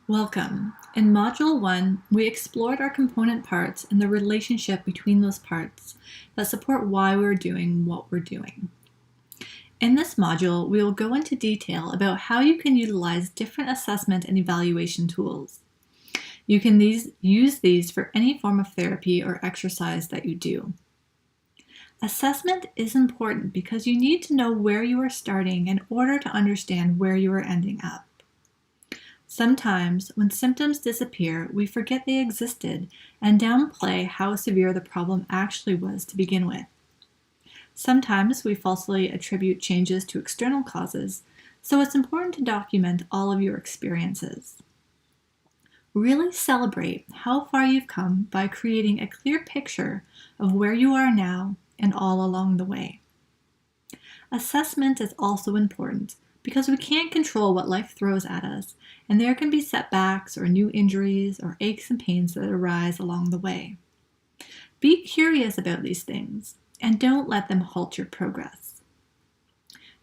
Welcome. In Module 1, we explored our component parts and the relationship between those parts that support why we're doing what we're doing. In this module, we will go into detail about how you can utilize different assessment and evaluation tools. You can use these for any form of therapy or exercise that you do. Assessment is important because you need to know where you are starting in order to understand where you are ending up. Sometimes, when symptoms disappear, we forget they existed and downplay how severe the problem actually was to begin with. Sometimes we falsely attribute changes to external causes, so it's important to document all of your experiences. Really celebrate how far you've come by creating a clear picture of where you are now and all along the way. Assessment is also important because we can't control what life throws at us, and there can be setbacks or new injuries or aches and pains that arise along the way. Be curious about these things and don't let them halt your progress.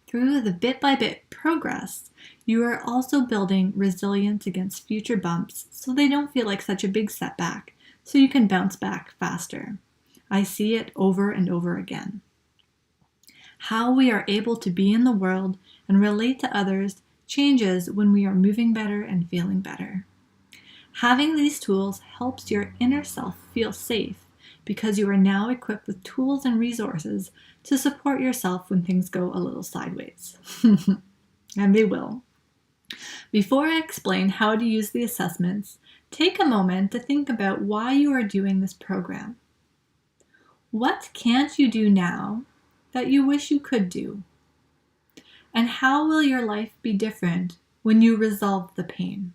Through the bit-by-bit progress, you are also building resilience against future bumps so they don't feel like such a big setback, so you can bounce back faster. I see it over and over again. How we are able to be in the world and relate to others changes when we are moving better and feeling better. Having these tools helps your inner self feel safe because you are now equipped with tools and resources to support yourself when things go a little sideways. And they will. Before I explain how to use the assessments, take a moment to think about why you are doing this program. What can't you do now that you wish you could do? And how will your life be different when you resolve the pain?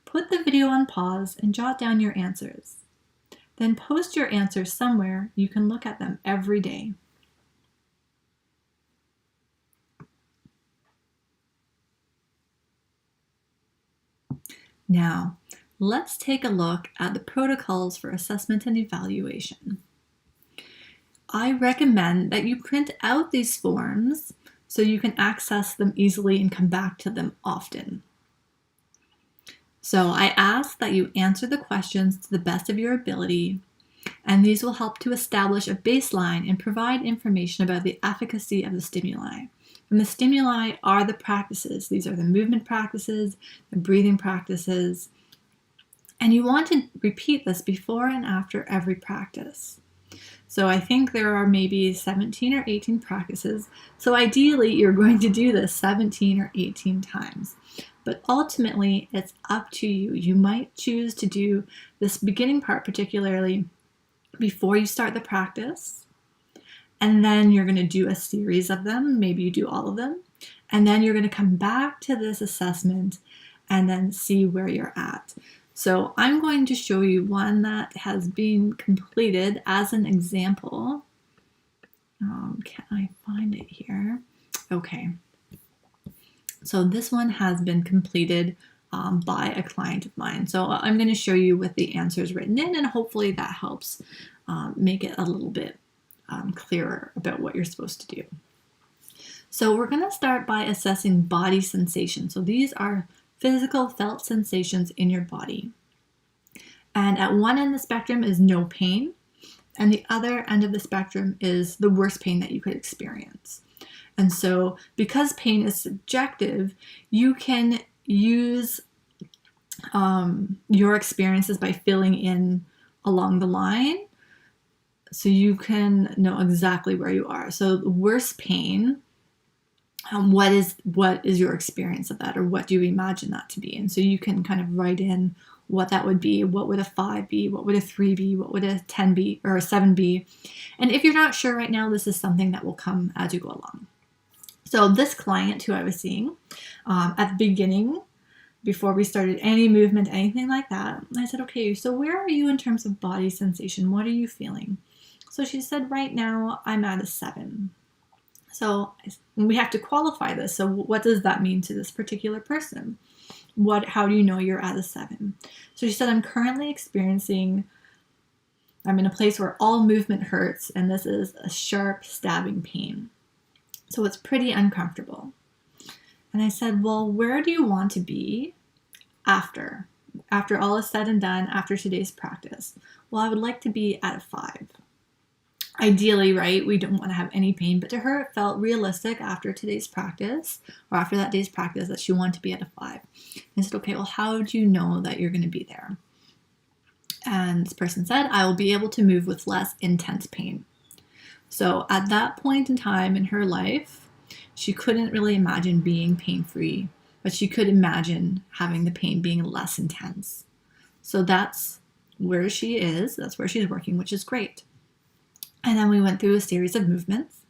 Put the video on pause and jot down your answers. Then post your answers somewhere you can look at them every day. Now, let's take a look at the protocols for assessment and evaluation. I recommend that you print out these forms so you can access them easily and come back to them often. So I ask that you answer the questions to the best of your ability, and these will help to establish a baseline and provide information about the efficacy of the stimuli. And the stimuli are the practices. These are the movement practices, the breathing practices, and you want to repeat this before and after every practice. So I think there are maybe 17 or 18 practices. So ideally, you're going to do this 17 or 18 times. But ultimately, it's up to you. You might choose to do this beginning part particularly before you start the practice. And then you're going to do a series of them. Maybe you do all of them. And then you're going to come back to this assessment and then see where you're at. So I'm going to show you one that has been completed as an example. Can I find it here? Okay. So this one has been completed by a client of mine. So I'm going to show you with the answers written in, and hopefully that helps make it a little bit clearer about what you're supposed to do. So we're going to start by assessing body sensation. So these are physical felt sensations in your body. And at one end of the spectrum is no pain, and the other end of the spectrum is the worst pain that you could experience. And so because pain is subjective, you can use your experiences by filling in along the line so you can know exactly where you are. So the worst pain, what is your experience of that, or what do you imagine that to be? And so you can kind of write in what that would be. What would a 5 be? What would a 3 be? What would a 10 be, or a 7 be? And if you're not sure right now, this is something that will come as you go along. So this client who I was seeing at the beginning, before we started any movement, anything like that, I said, okay, so where are you in terms of body sensation? What are you feeling? So she said, right now I'm at a 7. So we have to qualify this. So what does that mean to this particular person? How do you know you're at a 7? So she said, I'm currently experiencing, I'm in a place where all movement hurts, and this is a sharp stabbing pain. So it's pretty uncomfortable. And I said, well, where do you want to be after all is said and done, after today's practice? Well, I would like to be at a 5. Ideally, right, we don't want to have any pain, but to her it felt realistic after today's practice, or after that day's practice, that she wanted to be at a 5. And I said, okay, well, how do you know that you're going to be there? And this person said, I will be able to move with less intense pain. So at that point in time in her life, she couldn't really imagine being pain-free, but she could imagine having the pain being less intense. So that's where she is, that's where she's working, which is great. And then we went through a series of movements.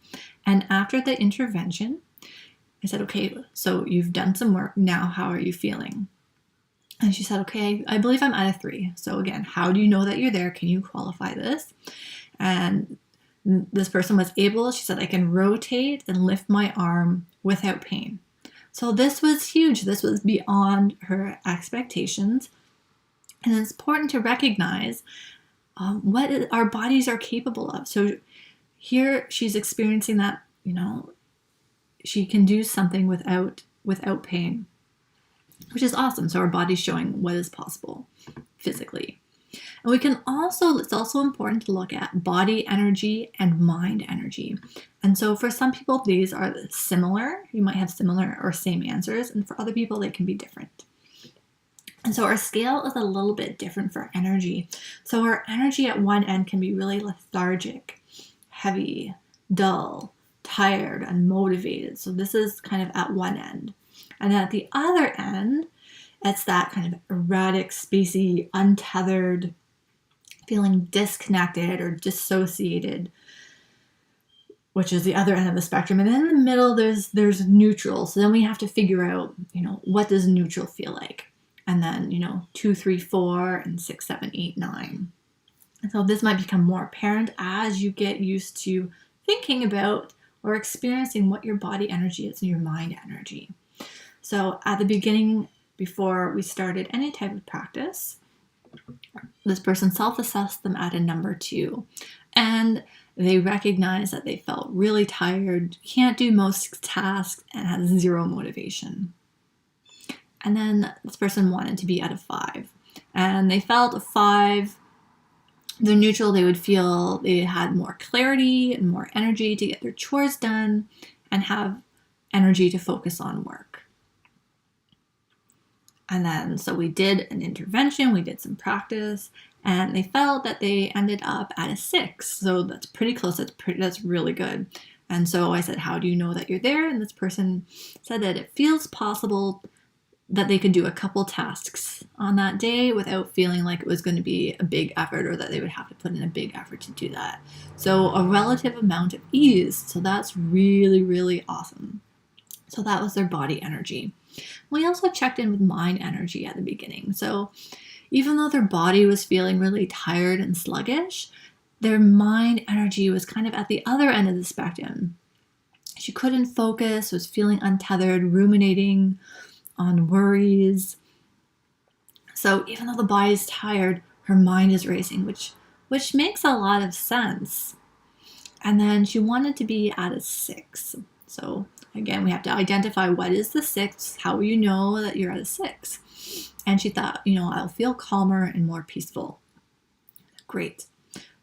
And after the intervention, I said, okay, so you've done some work. Now, how are you feeling? And she said, okay, I believe I'm at a 3. So again, how do you know that you're there? Can you qualify this? And this person was able, she said, I can rotate and lift my arm without pain. So this was huge. This was beyond her expectations. And it's important to recognize what our bodies are capable of. So here she's experiencing that, she can do something without pain, which is awesome. So our body's showing what is possible physically. And it's also important to look at body energy and mind energy. And so for some people, these are similar. You might have similar or same answers. And for other people, they can be different. And so our scale is a little bit different for energy. So our energy at one end can be really lethargic, heavy, dull, tired, unmotivated. So this is kind of at one end. And then at the other end, it's that kind of erratic, spacey, untethered, feeling disconnected or dissociated, which is the other end of the spectrum. And then in the middle, there's neutral. So then we have to figure out, what does neutral feel like? And then, 2, 3, 4, and 6, 7, 8, 9. And so this might become more apparent as you get used to thinking about or experiencing what your body energy is and your mind energy. So at the beginning, before we started any type of practice, this person self-assessed them at a number 2. And they recognized that they felt really tired, can't do most tasks, and had 0 motivation. And then this person wanted to be at a 5. And they felt a 5, the neutral, they would feel they had more clarity and more energy to get their chores done and have energy to focus on work. And then, so we did an intervention, we did some practice, and they felt that they ended up at a 6. So that's pretty close, that's really good. And so I said, how do you know that you're there? And this person said that it feels possible that they could do a couple tasks on that day without feeling like it was going to be a big effort or that they would have to put in a big effort to do that. So a relative amount of ease. So that's really, really awesome. So that was their body energy. We also checked in with mind energy at the beginning. So even though their body was feeling really tired and sluggish, their mind energy was kind of at the other end of the spectrum. She couldn't focus, was feeling untethered, ruminating on worries. So even though the body is tired, her mind is racing, which makes a lot of sense. And then she wanted to be at a 6. So again, we have to identify what is the 6, how will you know that you're at a 6? And she thought, I'll feel calmer and more peaceful. Great.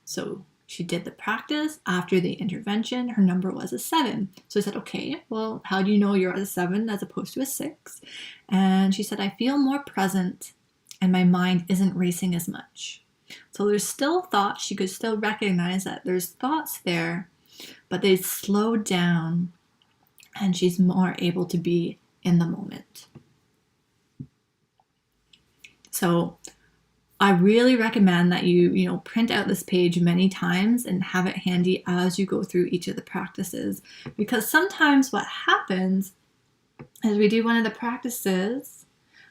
So she did the practice. After the intervention, her number was a 7. So I said, okay, well, how do you know you're at a 7 as opposed to a 6? And she said, I feel more present and my mind isn't racing as much. So there's still thoughts. She could still recognize that there's thoughts there, but they slowed down and she's more able to be in the moment. So I really recommend that you print out this page many times and have it handy as you go through each of the practices. Because sometimes what happens is we do one of the practices,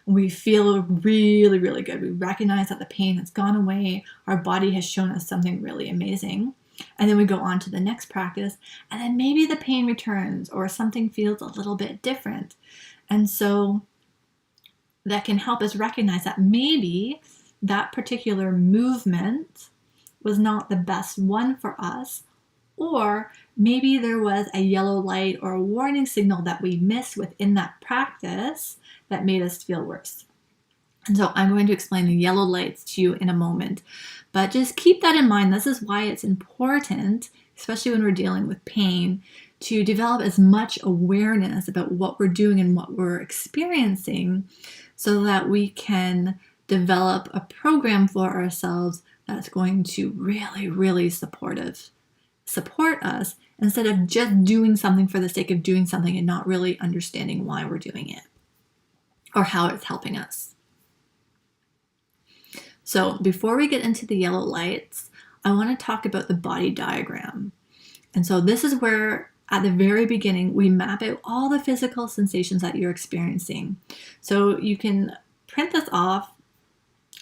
we feel really, really good. We recognize that the pain has gone away. Our body has shown us something really amazing. And then we go on to the next practice, and then maybe the pain returns or something feels a little bit different. And so that can help us recognize that maybe that particular movement was not the best one for us, or maybe there was a yellow light or a warning signal that we missed within that practice that made us feel worse. And so I'm going to explain the yellow lights to you in a moment. But just keep that in mind. This is why it's important, especially when we're dealing with pain, to develop as much awareness about what we're doing and what we're experiencing so that we can develop a program for ourselves that's going to really, really support us instead of just doing something for the sake of doing something and not really understanding why we're doing it or how it's helping us. So before we get into the yellow lights, I want to talk about the body diagram. And so this is where at the very beginning, we map out all the physical sensations that you're experiencing. So you can print this off,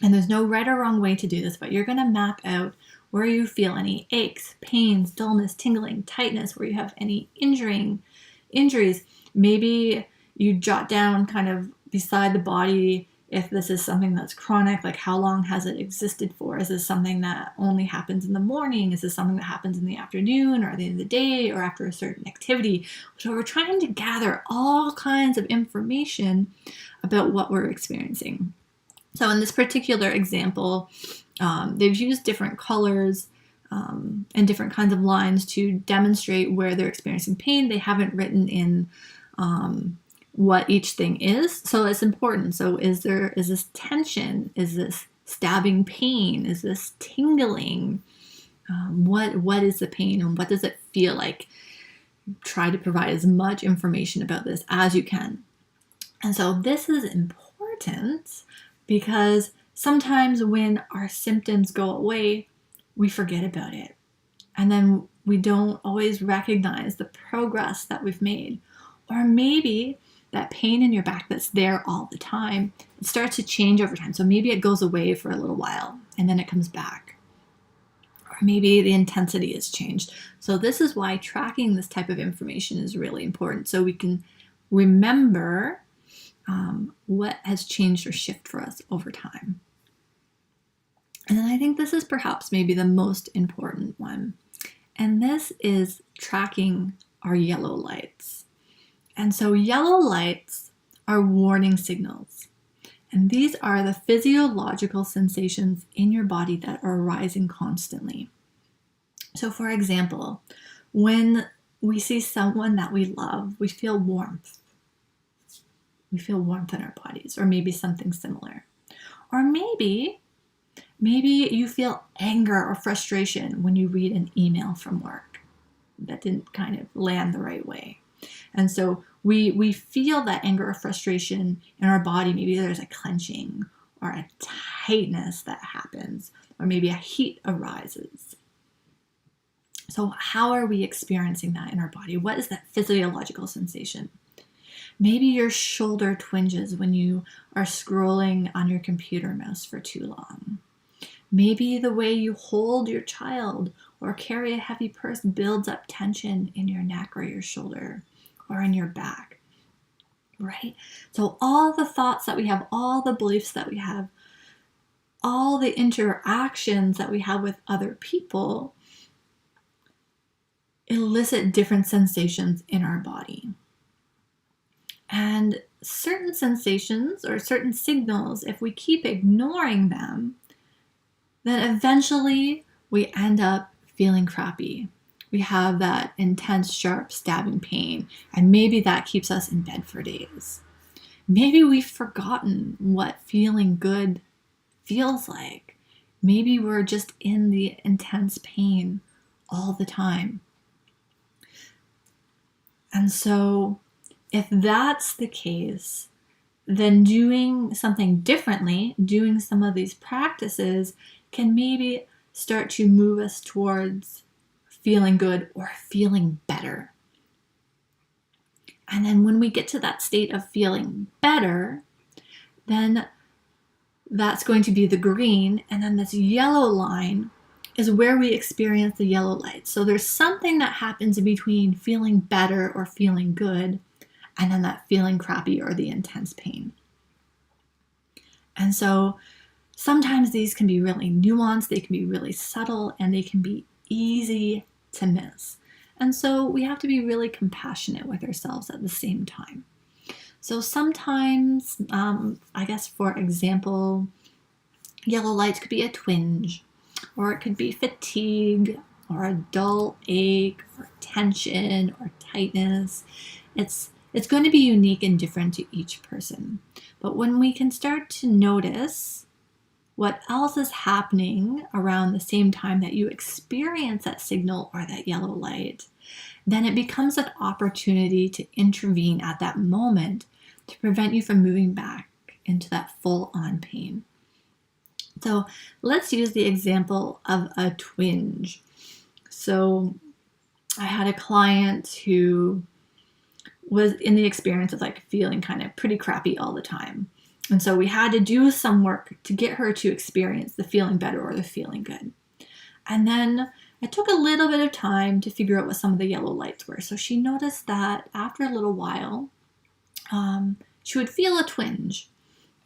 and there's no right or wrong way to do this, but you're going to map out where you feel any aches, pains, dullness, tingling, tightness, where you have any injuries. Maybe you jot down kind of beside the body if this is something that's chronic, like how long has it existed for? Is this something that only happens in the morning? Is this something that happens in the afternoon or at the end of the day or after a certain activity? So we're trying to gather all kinds of information about what we're experiencing. So in this particular example, they've used different colors and different kinds of lines to demonstrate where they're experiencing pain. They haven't written in what each thing is, so it's important. So is this tension? Is this stabbing pain? Is this tingling? What is the pain and what does it feel like? Try to provide as much information about this as you can. And so this is important because sometimes when our symptoms go away, we forget about it. And then we don't always recognize the progress that we've made. Or maybe that pain in your back that's there all the time, it starts to change over time. So maybe it goes away for a little while and then it comes back. Or maybe the intensity has changed. So this is why tracking this type of information is really important. So we can remember what has changed or shifted for us over time. And then I think this is perhaps maybe the most important one. And this is tracking our yellow lights. And so yellow lights are warning signals. And these are the physiological sensations in your body that are arising constantly. So for example, when we see someone that we love, we feel warmth. We feel warmth in our bodies, or maybe something similar. Or maybe you feel anger or frustration when you read an email from work that didn't kind of land the right way. And so we feel that anger or frustration in our body. Maybe there's a clenching or a tightness that happens, or maybe a heat arises. So how are we experiencing that in our body? What is that physiological sensation? Maybe your shoulder twinges when you are scrolling on your computer mouse for too long. Maybe the way you hold your child or carry a heavy purse builds up tension in your neck or your shoulder or in your back, right? So all the thoughts that we have, all the beliefs that we have, all the interactions that we have with other people elicit different sensations in our body. And certain sensations or certain signals, if we keep ignoring them, then eventually we end up feeling crappy. We have that intense, sharp, stabbing pain, and maybe that keeps us in bed for days. Maybe we've forgotten what feeling good feels like. Maybe we're just in the intense pain all the time. And so if that's the case, then doing something differently, doing some of these practices can maybe start to move us towards feeling good or feeling better. And then when we get to that state of feeling better, then that's going to be the green. And then this yellow line is where we experience the yellow light. So there's something that happens in between feeling better or feeling good and then that feeling crappy or the intense pain. And so sometimes these can be really nuanced, they can be really subtle, and they can be easy to miss. And so we have to be really compassionate with ourselves at the same time. So sometimes, I guess for example, yellow lights could be a twinge, or it could be fatigue, or a dull ache, or tension, or tightness. It's going to be unique and different to each person. But when we can start to notice what else is happening around the same time that you experience that signal or that yellow light, then it becomes an opportunity to intervene at that moment to prevent you from moving back into that full-on pain. So let's use the example of a twinge. So I had a client who was in the experience of like feeling kind of pretty crappy all the time. And so we had to do some work to get her to experience the feeling better or the feeling good. And then it took a little bit of time to figure out what some of the yellow lights were. So she noticed that after a little while, she would feel a twinge.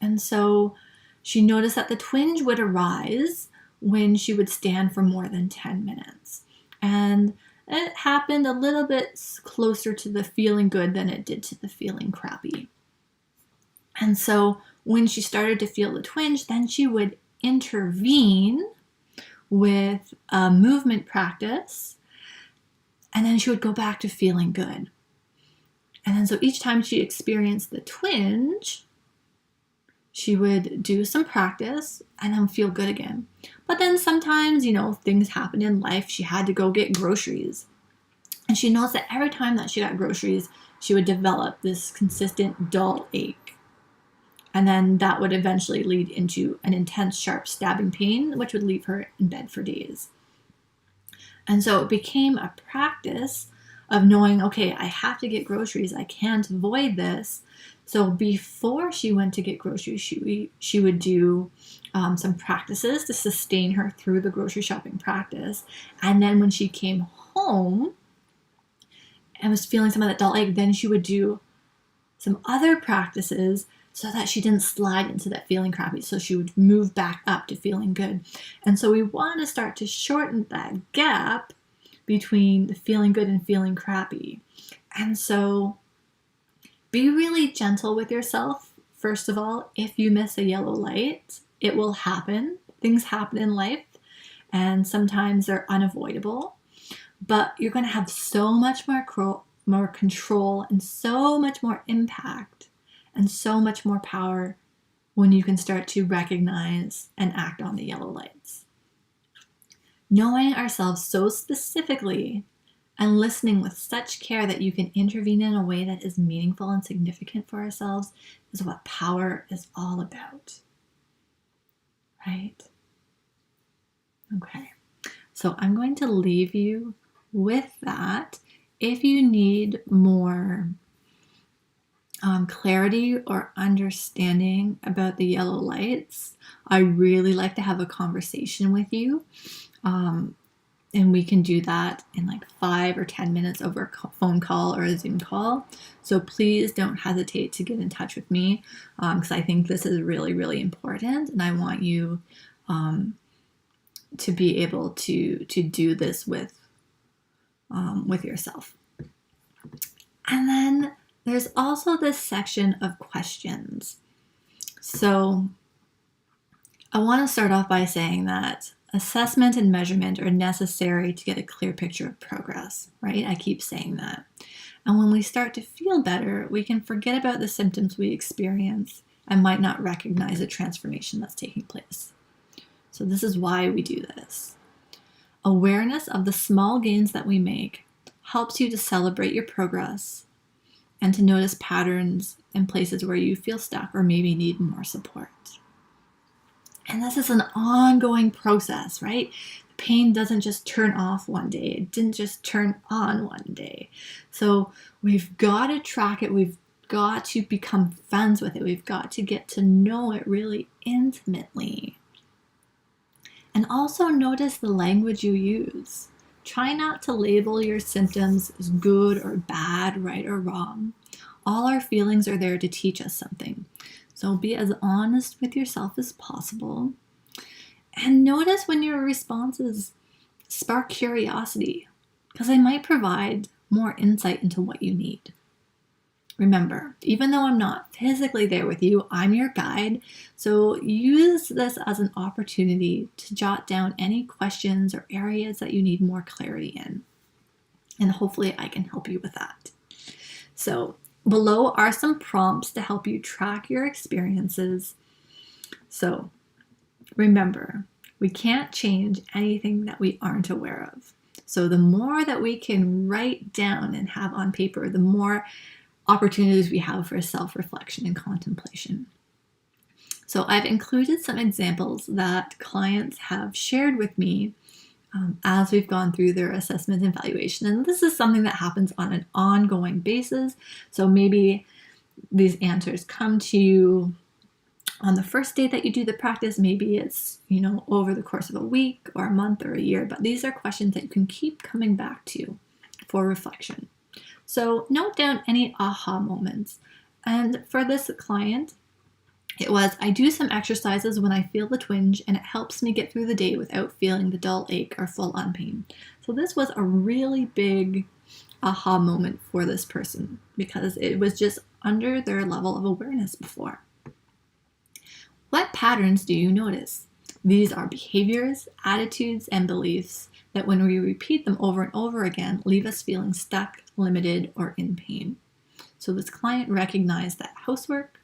And so she noticed that the twinge would arise when she would stand for more than 10 minutes. And it happened a little bit closer to the feeling good than it did to the feeling crappy. And so when she started to feel the twinge, then she would intervene with a movement practice, and then she would go back to feeling good. And then so each time she experienced the twinge, she would do some practice and then feel good again. But then sometimes, things happened in life. She had to go get groceries. And she noticed that every time that she got groceries, she would develop this consistent dull ache. And then that would eventually lead into an intense, sharp stabbing pain, which would leave her in bed for days. And so it became a practice of knowing, okay, I have to get groceries. I can't avoid this. So before she went to get groceries, she would do some practices to sustain her through the grocery shopping practice. And then when she came home and was feeling some of that dull ache, then she would do some other practices so that she didn't slide into that feeling crappy. So she would move back up to feeling good. And so we want to start to shorten that gap between the feeling good and feeling crappy. And so be really gentle with yourself. First of all, if you miss a yellow light, it will happen. Things happen in life, and sometimes they're unavoidable. But you're going to have so much more control and so much more impact and so much more power when you can start to recognize and act on the yellow lights. Knowing ourselves so specifically and listening with such care that you can intervene in a way that is meaningful and significant for ourselves is what power is all about. Right? Okay. So I'm going to leave you with that. If you need more clarity or understanding about the yellow lights, I really like to have a conversation with you. And we can do that in like 5 or 10 minutes over a phone call or a Zoom call. So please don't hesitate to get in touch with me because I think this is really, really important. And I want you to be able to do this with yourself. And then there's also this section of questions. So I want to start off by saying that assessment and measurement are necessary to get a clear picture of progress, right? I keep saying that. And when we start to feel better, we can forget about the symptoms we experience and might not recognize the transformation that's taking place. So this is why we do this. Awareness of the small gains that we make helps you to celebrate your progress and to notice patterns in places where you feel stuck or maybe need more support. And this is an ongoing process, right? The pain doesn't just turn off one day. It didn't just turn on one day. So we've got to track it. We've got to become friends with it. We've got to get to know it really intimately. And also notice the language you use. Try not to label your symptoms as good or bad, right or wrong. All our feelings are there to teach us something. So be as honest with yourself as possible. And notice when your responses spark curiosity, because they might provide more insight into what you need. Remember, even though I'm not physically there with you, I'm your guide. So use this as an opportunity to jot down any questions or areas that you need more clarity in. And hopefully I can help you with that. So below are some prompts to help you track your experiences. So remember, we can't change anything that we aren't aware of. So the more that we can write down and have on paper, the more opportunities we have for self-reflection and contemplation. So I've included some examples that clients have shared with me as we've gone through their assessment and evaluation. And this is something that happens on an ongoing basis. So maybe these answers come to you on the first day that you do the practice. Maybe it's, over the course of a week or a month or a year, but these are questions that you can keep coming back to for reflection. So note down any aha moments. And for this client, it was, I do some exercises when I feel the twinge and it helps me get through the day without feeling the dull ache or full-on pain. So this was a really big aha moment for this person because it was just under their level of awareness before. What patterns do you notice? These are behaviors, attitudes, and beliefs that when we repeat them over and over again, leave us feeling stuck, limited, or in pain. So this client recognized that housework,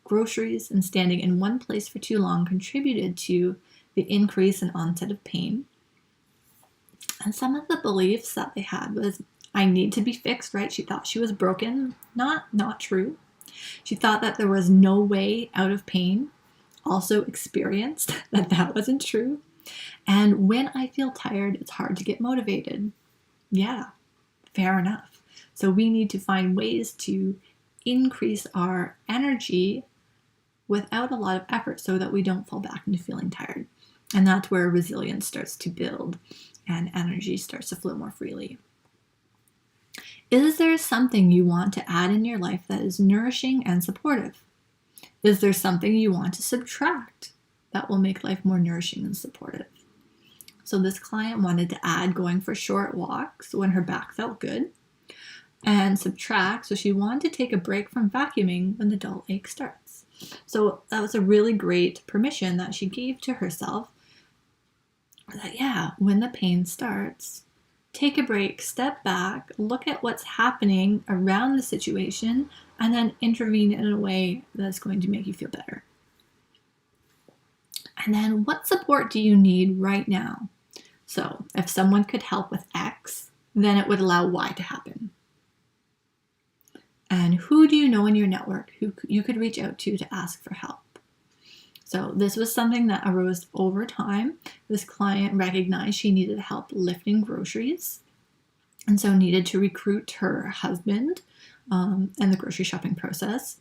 groceries, and standing in one place for too long contributed to the increase in onset of pain. And some of the beliefs that they had was, I need to be fixed, right? She thought she was broken. Not true. She thought that there was no way out of pain. Also experienced that wasn't true. And when I feel tired, it's hard to get motivated. Yeah, fair enough. So we need to find ways to increase our energy without a lot of effort so that we don't fall back into feeling tired. And that's where resilience starts to build and energy starts to flow more freely. Is there something you want to add in your life that is nourishing and supportive? Is there something you want to subtract that will make life more nourishing and supportive? So this client wanted to add going for short walks when her back felt good, and subtract, so she wanted to take a break from vacuuming when the dull ache starts. So that was a really great permission that she gave to herself that, when the pain starts, take a break, step back, look at what's happening around the situation, and then intervene in a way that's going to make you feel better. And then what support do you need right now? So if someone could help with X, then it would allow Y to happen. And who do you know in your network who you could reach out to ask for help? So this was something that arose over time. This client recognized she needed help lifting groceries and so needed to recruit her husband in the grocery shopping process.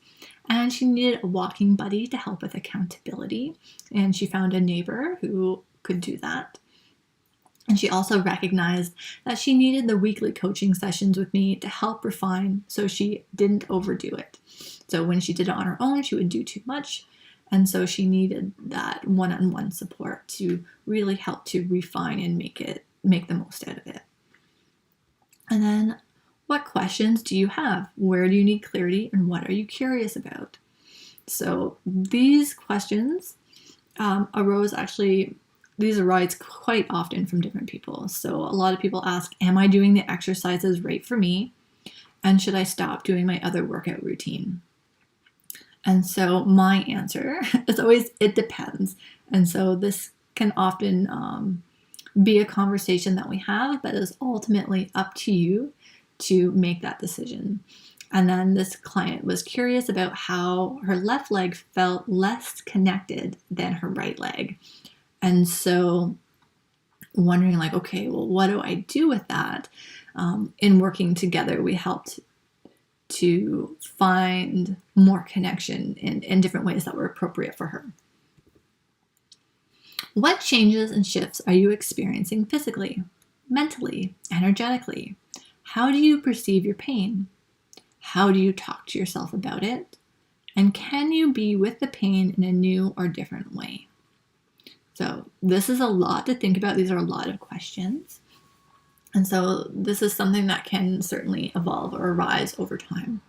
And she needed a walking buddy to help with accountability. And she found a neighbor who could do that. And she also recognized that she needed the weekly coaching sessions with me to help refine so she didn't overdo it. So when she did it on her own, she would do too much. And so she needed that one-on-one support to really help to refine and make the most out of it. And then, what questions do you have? Where do you need clarity? And what are you curious about? So these questions these arise quite often from different people. So a lot of people ask, am I doing the exercises right for me? And should I stop doing my other workout routine? And so my answer is always, it depends. And so this can often be a conversation that we have, but is ultimately up to you to make that decision. And then this client was curious about how her left leg felt less connected than her right leg. And so wondering okay, well, what do I do with that? In working together, we helped to find more connection in different ways that were appropriate for her. What changes and shifts are you experiencing physically, mentally, energetically? How do you perceive your pain? How do you talk to yourself about it? And can you be with the pain in a new or different way? So this is a lot to think about. These are a lot of questions. And so this is something that can certainly evolve or arise over time.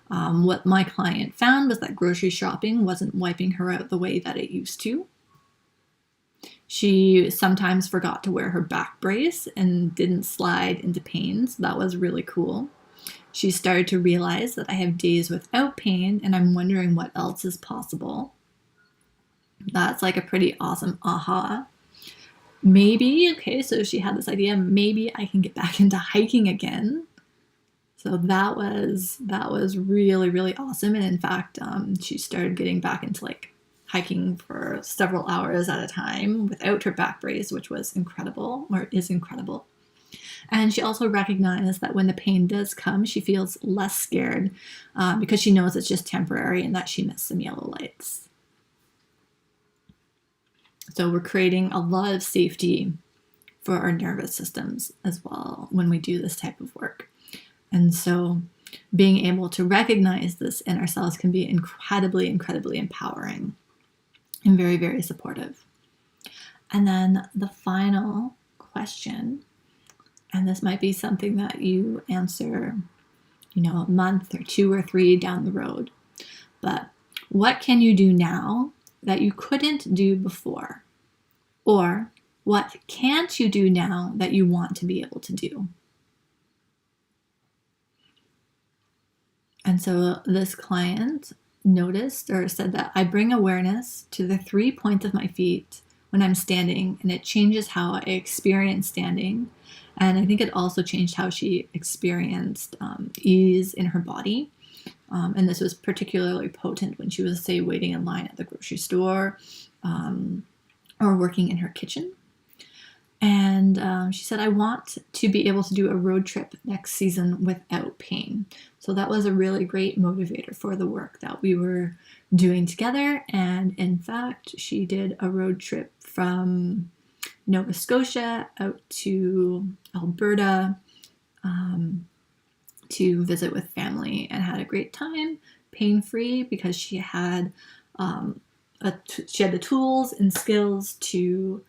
What my client found was that grocery shopping wasn't wiping her out the way that it used to. She sometimes forgot to wear her back brace and didn't slide into pain, so that was really cool. She started to realize that I have days without pain and I'm wondering what else is possible. That's like a pretty awesome aha. Maybe, okay, so she had this idea, maybe I can get back into hiking again. So that was really, really awesome. And in fact, she started getting back into like hiking for several hours at a time without her back brace, which was incredible, or is incredible. And she also recognized that when the pain does come, she feels less scared because she knows it's just temporary and that she missed some yellow lights. So we're creating a lot of safety for our nervous systems as well when we do this type of work. And so being able to recognize this in ourselves can be incredibly, incredibly empowering and very, very supportive. And then the final question, and this might be something that you answer, a month or 2 or 3 down the road, but what can you do now that you couldn't do before? Or what can't you do now that you want to be able to do? And so this client noticed or said that I bring awareness to the 3 points of my feet when I'm standing, and it changes how I experience standing. And I think it also changed how she experienced ease in her body. And this was particularly potent when she was, say, waiting in line at the grocery store or working in her kitchen. And she said, I want to be able to do a road trip next season without pain. So that was a really great motivator for the work that we were doing together. And in fact, she did a road trip from Nova Scotia out to Alberta to visit with family, and had a great time, pain-free, because she had the tools and skills to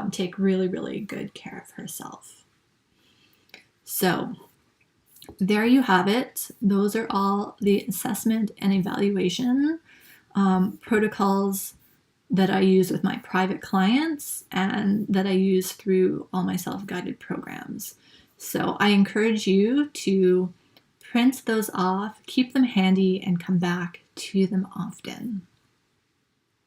take really, really good care of herself. So there you have it. Those are all the assessment and evaluation protocols that I use with my private clients and that I use through all my self-guided programs. So I encourage you to print those off, keep them handy, and come back to them often.